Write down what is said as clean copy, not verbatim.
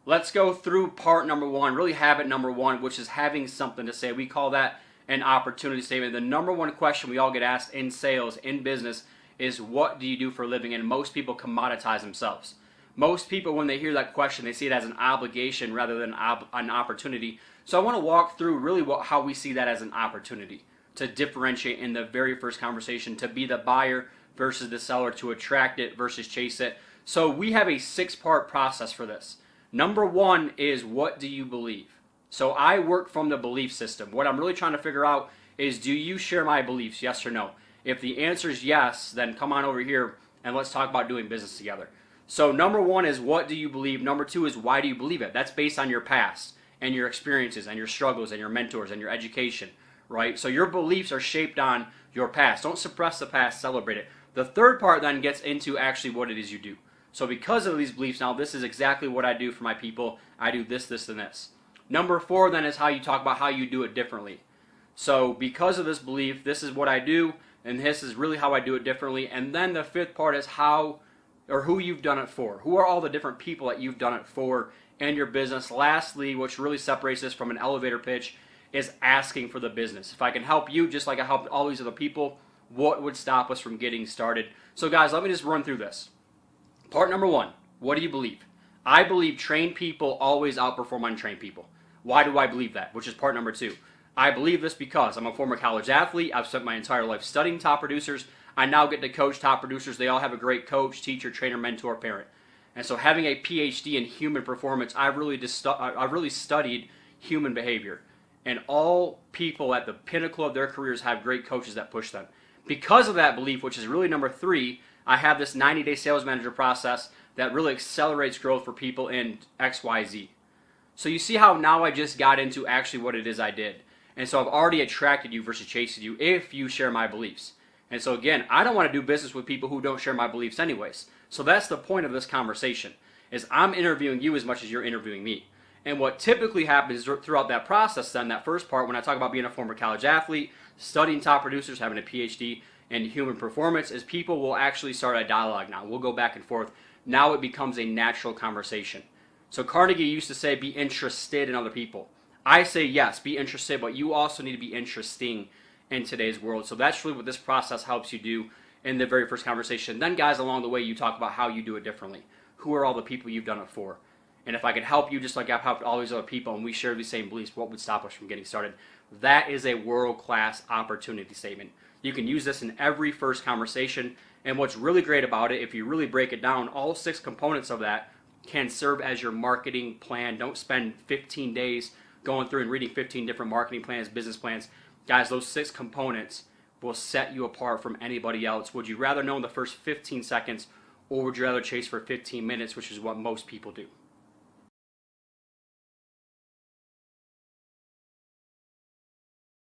Let's go through part number one, really habit number one, which is having something to say. We call that an opportunity statement. The number one question we all get asked in sales, in business, is what do you do for a living? And most people commoditize themselves. Most people, when they hear that question, they see it as an obligation rather than an opportunity. So I want to walk through really how we see that as an opportunity to differentiate in the very first conversation, to be the buyer versus the seller, to attract it versus chase it. So we have a 6-part process for this. Number one is, what do you believe? So I work from the belief system. What I'm really trying to figure out is, do you share my beliefs, yes or no? If the answer is yes, then come on over here and let's talk about doing business together. So number one is, what do you believe? Number two is, why do you believe it? That's based on your past and your experiences and your struggles and your mentors and your education, right? So your beliefs are shaped on your past. Don't suppress the past, celebrate it. The third part then gets into actually what it is you do. So because of these beliefs, now this is exactly what I do for my people. I do this, this, and this. Number four then is how you talk about how you do it differently. So because of this belief, this is what I do, and this is really how I do it differently. And then the fifth part is how or who you've done it for. Who are all the different people that you've done it for in your business? Lastly, which really separates this from an elevator pitch, is asking for the business. If I can help you just like I helped all these other people, what would stop us from getting started? So guys, let me just run through this. Part number one, what do you believe? I believe trained people always outperform untrained people. Why do I believe that? Which is part number two. I believe this because I'm a former college athlete. I've spent my entire life studying top producers. I now get to coach top producers. They all have a great coach, teacher, trainer, mentor, parent. And so having a PhD in human performance, I've really studied human behavior. And all people at the pinnacle of their careers have great coaches that push them. Because of that belief, which is really number three, I have this 90-day sales manager process that really accelerates growth for people in XYZ. So you see how now I just got into actually what it is I did. And so I've already attracted you versus chasing you if you share my beliefs. And so again, I don't want to do business with people who don't share my beliefs anyways. So that's the point of this conversation, is I'm interviewing you as much as you're interviewing me. And what typically happens throughout that process then, that first part, when I talk about being a former college athlete, studying top producers, having a PhD in human performance, is people will actually start a dialogue now. We'll go back and forth. Now it becomes a natural conversation. So Carnegie used to say, be interested in other people. I say yes, be interested, but you also need to be interesting in today's world. So that's really what this process helps you do in the very first conversation. Then guys, along the way, you talk about how you do it differently. Who are all the people you've done it for? And if I could help you just like I've helped all these other people and we share these same beliefs, what would stop us from getting started? That is a world-class opportunity statement. You can use this in every first conversation. And what's really great about it, if you really break it down, all 6 components of that can serve as your marketing plan. Don't spend 15 days going through and reading 15 different marketing plans, business plans. Guys, those 6 components will set you apart from anybody else. Would you rather know in the first 15 seconds, or would you rather chase for 15 minutes, which is what most people do?